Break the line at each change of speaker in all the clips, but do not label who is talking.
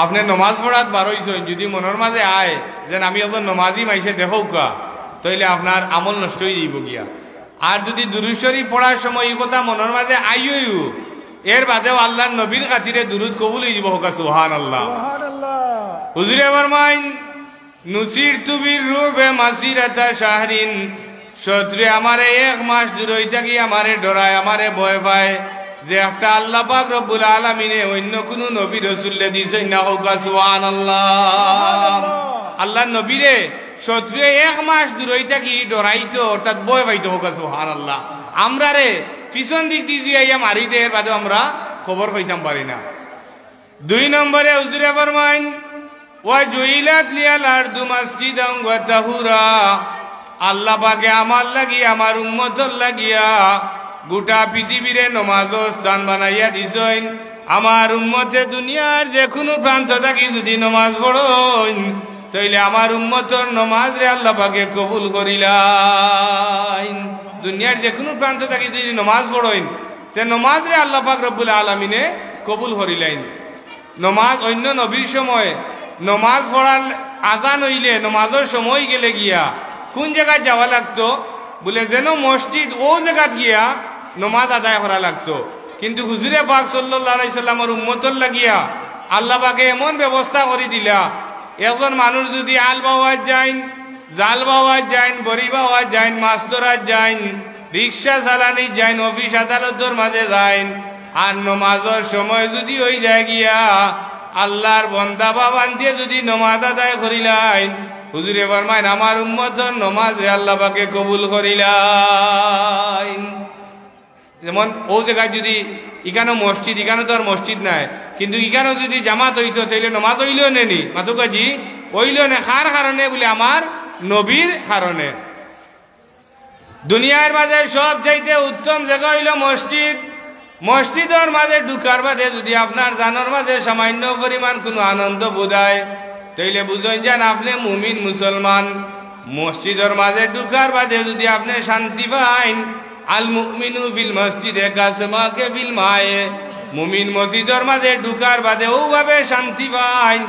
আপনি নমাজ পড়াত বারইছেন যদি মনের মাঝে আয় যেন আমি একজন নমাজি মাইসে দেখৌকা তাইলে আপনার আমল নষ্ট হয়ে যাইব গিয়া। আর যদি দুরূদ শরীফ পড়ার সময় এই কথা মনের মাঝে আইও এর বাদেও আল্লাহর নবীর খাতিরে দুরূদ কবুল হয়ে যাব। হোক সুবহানাল্লাহ। হুজুরে ফরমাইন নুসির তুবির রূবে মাসিরাতা শাহরিন, শত্রু আমারে 1 মাস দূর হইতা কি আমারে ডরায় আমারে ভয় পায় যে একটা আল্লাহ পাক রব্বুল আলামিনে অন্য কোন নবী রাসূলকে দিছেন না। হোক সুবহানাল্লাহ। আল্লাহর নবীরে শত্রু 1 মাস দূর হইতা কি ডরাইতো অর্থাৎ ভয় পাইতো। হোক সুবহানাল্লাহ। আমরা রে পিছন দিক দিয়ে আইয়া মারি দে এর বাদে আমরা খবর কইতাম পারি না। 2 নম্বরে হুজুরে ফরমাইন ওয়া জুইলাত লিয়াল আরদু মাসজিদান ওয়া তাহুরা, আল্লাহ পাকে আমার লাগি আমার উম্মতর লাগিয়া গোটা পৃথিবীরে নমাজের স্থান বানাইয়া দিছেন। আমার উম্মতে দুনিয়ার যে কোনো প্রান্ত থাকি যদি নমাজ পড়েন তাইলে আমার উম্মতর নমাজ রে আল্লাহ পাকে কবুল করিলেন। দুনিয়ার যে কোনো প্রান্ত থাকি যদি নমাজ পড়েন তে নমাজ রে আল্লাহ পাক রব্বুল আলামিনে কবুল করিলেন। নমাজ অন্য নবীর সময় নমাজ পড়ার আজান হইলে নমাজের সময় গেলে গিয়া কোন জায়গায় যাওয়া লাগতো বলে যেন মসজিদ ও জায়গা গিয়া নমাজ আদায় করা লাগতো। কিন্তু হুজুরে পাক সাল্লাল্লাহু আলাইহি সাল্লামের উম্মতর লাগিয়া আল্লাহ পাকে এমন ব্যবস্থা করে দিলা, একজন মানুষ যদি আল বাওয়াজ যাইন, জাল বাওয়াজ যাইন, বড়ি বাওয়াজ যাইন, মাছ ধরার যাইন, রিক্সা চালানি যাইন, অফিস আদালতের মাঝে যাইন, আর নমাজের সময় যদি ওই যায় গিয়া আল্লাহর বন্দা বাবান দিয়ে যদি নমাজ আদায় করিলেন, হুজুরে ফরমাইন আমার উম্মতর নমাজ আল্লাহ পাকে কবুল করিলেন। যেমন ও জায়গায় যদি ইখানো মসজিদ, ইখানো তো আর মসজিদ নাই, কিন্তু ইখানো যদি জামাত হইতো তাইলে নমাজ হইলেও নেনি মাতুকাজি হইলেও নে। কার কারণে বলে আমার নবীর কারণে। দুনিয়ার মাঝে সব চাইতে উত্তম জায়গা হইল মসজিদ। মসজিদের মাঝে ঢুকার বাদে যদি আপনার জানার মাঝে সামান্য পরিমাণ কোনো আনন্দ বোধায় তাইলে বুঝেন যান আপনি মুমিন মুসলমান। মসজিদের মাঝে ঢুকার বাদে যদি আপনি শান্তি পাইন, আল মুমিনু ফিল মসজিদে কাসমাকে ফিল মায়ে, মুমিন মসজিদের মাঝে ঢুকার বাদে ওভাবে শান্তি পাইন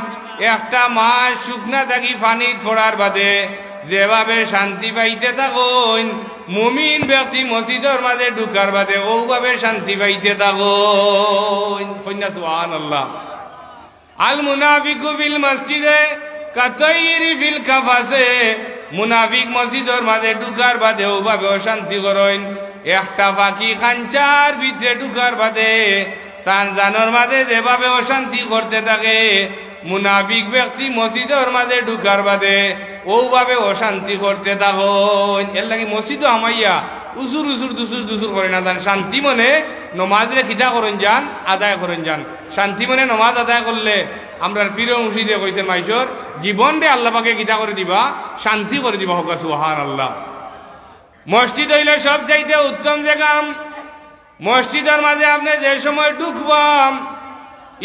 একটা মাস শুকনা থাকি পানি ফোড়ার বাদে যেভাবে শান্তি পাইতে থাকুন, মুমিন ব্যক্তি মসজিদের মাঝে ঢুকার বাদে ওভাবে শান্তি পাইতে থাকুন। কন্যা সুবহানাল্লাহ। আল মুনাফিকু ফিল মসজিদে কাতাইরি ফিল কাফাসে, মুনাফিক মসজিদের মাঝে ঢুকার বাদে ওভাবে অশান্তি করেন একটা পাখি খাঞ্চার ভিতরে ঢুকার বাদে তার জানোর মাঝে যেভাবে অশান্তি করতে থাকে, মুনাফিক ব্যক্তি মসজিদের মাঝে ঢুকার বাদে ওভাবে অশান্তি করতে থাকুন। এর লাগি মসজিদও আমাইয়া উসুর উসুর দুসুর দুসুর করে না যান, শান্তি মনে নমাজরে খিদা করেন যান, আদায় করেন যান। শান্তি মনে নমাজ আদায় করলে আমরা প্রিয় মুর্শিদে কইছে মাইশর জীবন রে আল্লাহ পাকে খিদা করে দিবা, শান্তি করে দিবা। হোক সুবহানাল্লাহ। মসজিদ হইলে সব চাইতে উত্তম জায়গা। মসজিদের মাঝে আপনি যে সময় ঢুকবাম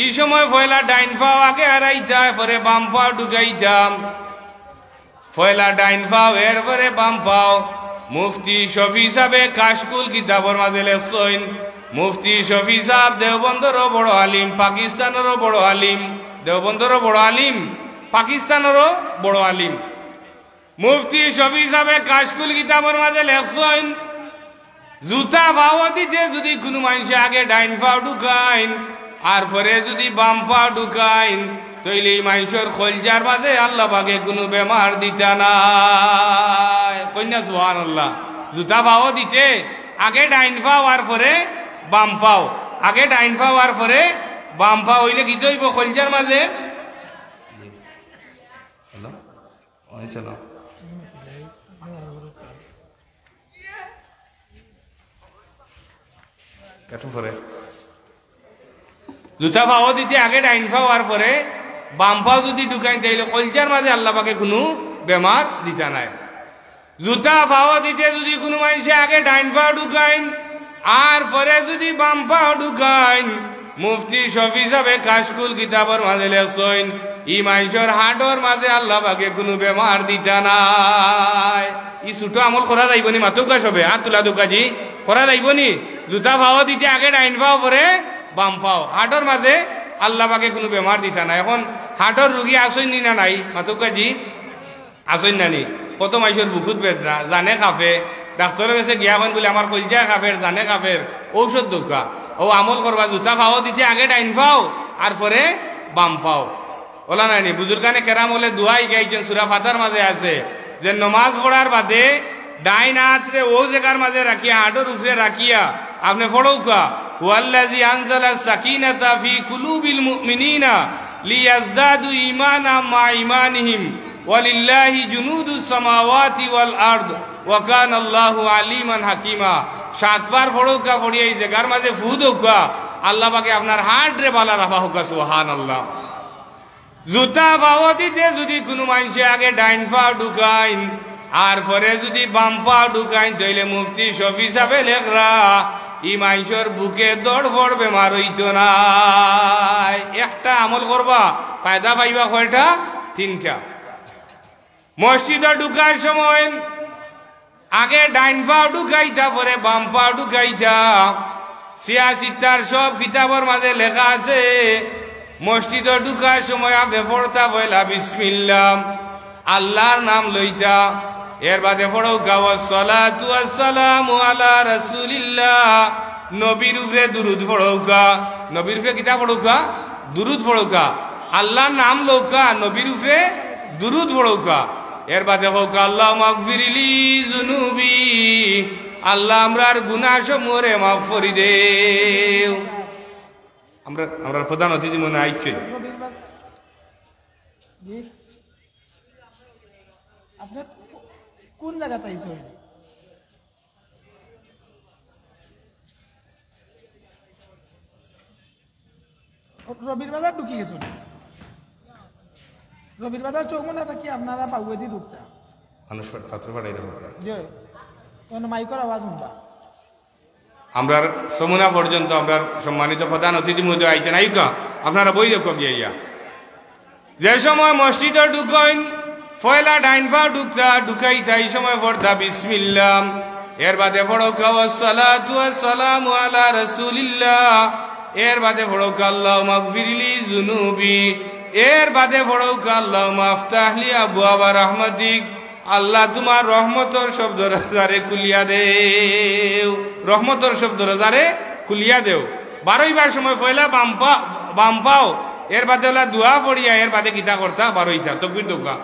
এই সময় পয়লা ডাইন পাও আগে হারাইতাম, পরে বাম পাও ঢুকাইতাম, পয়লা ডাইন পাও এরপরে বাম পাও। মুফতি শফি সাহেবে কাশকুল কিতাবর মাঝে লেখছেন, মুফতি শফি সাহেব দেওবন্দরও বড় আলিম, পাকিস্তানেরও বড় আলিম, দেওবন্দরও বড় আলিম, পাকিস্তানেরও বড় আলিম। মুফতি শফি সাহেবে কাশকুল কিতাবর মাঝে লেখছেন জুতা পাও দিতে যদি কোনো মানুষে আগে ডাইন পাও ঢুকাইন আর পরে যদি বাম পাও ঢুকাইন তাইলে এই মানুষের খলজার মাঝে আল্লাহ পাকে কোনো বেমার দিতা না। কন্যা সুবহানাল্লাহ। জুতা পাও দিতে আগে ডাইন পাও আর পরে বাম পাও, আগে ডাইন পাও আর পরে বাম পাও হইলে কি হইব খলজার মাঝে। জুতা পাও দিতে আগে ডাইন পাও আর পরে বাম পাও যদি ঢুকাইন তাইলে কলজার মাঝে আল্লাহ পাকে কোনো বেমার দিতা নাই। জুতা পাও দিতে যদি কোনো মানুষে আগে ডাইন পাও ঢুকাইন আর পরে যদি বাম পাও ঢুকাইন, মুফতি শফি সাহেবে কাশকুল কিতাবর মাঝে লেখছেন ই মানুষের হাটর মাঝে আল্লাহ পাকে কোনো বেমার দিতা নাই। ই ছোট আমল করা যাইবনি মাতুকা সবে হাত তোলা দুকাজি করা যাইবনি। জুতা পাও দিতে আগে ডাইন পাও পরে বাম পাও, হাটর মাঝে আল্লাহ পাকে কোনো বেমার দিতা না। এখন হার্টর রুগী আসই নি না নাই মাতুকাজি আসই নানি কত মাইসের বুকুত বেদনা জানে কাফে ডাক্তারের কাছে গিয়া হন বলে আমার কলজা কাফের জানে কাফের ঔষধ দোকা ও আমল করবা জুতা পাও দিতে আগে ডাইন পাও আর পরে বাম পাও ওলা নাইনি বুজুর্গানে কেরাম হলে দুয়াই গাইছেন সূরা ফাতার মাঝে আছে যে নমাজ পড়ার বাদে ডাইন হাতরে ও জায়গার মাঝে রাখিয়া হাঁটুর উপরে রাখিয়া আপনি পড়ৌকা ওয়াল্লাযী আনজালা সাকিনাতা ফি কুলুবিল মুমিনিনা লিয়াজদাদু ঈমানা মা ঈমানিহিম ওয়ালিল্লাহি জুনুদুস সামাওয়াতি ওয়াল আরদ ওয়া কানা আল্লাহু আলিমান হাকিমা। সাতবার পড়ৌকা পড়িয়া এই জায়গার মাঝে ফু দৌকা আল্লাহ পাকে আপনার হার্ট রে বালা রাখা হোকা সুবহানাল্লাহ। জুতা পাও দিতে যদি কোনো মানুষে আগে ডাইন পা ঢুকাইন আর পরে যদি বাম পা ঢুকাইন তাইলে মুফতি শফি সাহেব লেখরা ই মানুষের বুকে দড়ফড় বেমার হইত না। একটা আমল করবা ফায়দা পাইবা কয়টা? তিনটা। মসজিদে ঢুকার সময় আগে ডাইন পা ঢুকাইতা পরে বাম পা ঢুকাইতা। সিয়াসিতার সব কিতাবের মাঝে লেখা আছে মসজিদে ঢুকার সময় আপনি পড়তা পয়লা বিসমিল্লাহ আল্লাহর নাম লইতা। এর বাদে পড়ো গাওয়াসসালাতু ওয়াসসালামু আলা রাসূলিল্লাহ নবীর উপরে দুরূদ পড়ৌকা। নবীর উপরে কিতা পড়ৌকা? দুরূদ পড়ৌকা। আল্লাহর নাম লৌকা নবীর উপরে দুরূদ পড়ৌকা। এর বাদে হোক আল্লাহ মাগফিরলি যুনুবি আল্লাহ আমরার গুনাহ সমূহরে মাফ করি দেও। আমরা প্রধান অতিথি মনে আইছে
আপনার কোন জায়গাতে আইছেন? রবির বাজার ঢুকি গেছেন? রবির বাজার চৌমুনা থাকি আপনারা বাগুয়েদি ঢুকতা
মানুষ ছাত্র পাঠাই দেবো
যে কোন মাইকর আওয়াজ শুনবা।
আমরা সমুনা পর্যন্ত আমরা সম্মানিত প্রধান অতিথি মহোদয় আইছেন আইকা আপনারা বই দেখো গিয়া যে সময় মসজিদে ঢুকইন পয়লা ডাইন পা ঢুকতা ঢুকাইতা এই সময় পড়তা বিসমিল্লাহ। এর বাদে পড়ৌকা ওয়াসসালাতু ওয়াসসালামু আলা রাসূলিল্লাহ। এর বাদে পড়ৌকা আল্লাহু মাগফিরলি যুনুবি। এর বাদে পড়ৌকা আল্লাহু মাফতাহলি আবওয়াবা রাহমাতিক আল্লাহ তোমার রহমতর সব দরজারে খুলিয়া দেও। রহমতর সব দরজারে খুলিয়া দেও। 12 বার সময় পয়লা বাম পাও এর বাদে দোয়া পড়িয়া এর বাদে কিতা করতা 12টা তাকবীর দোকা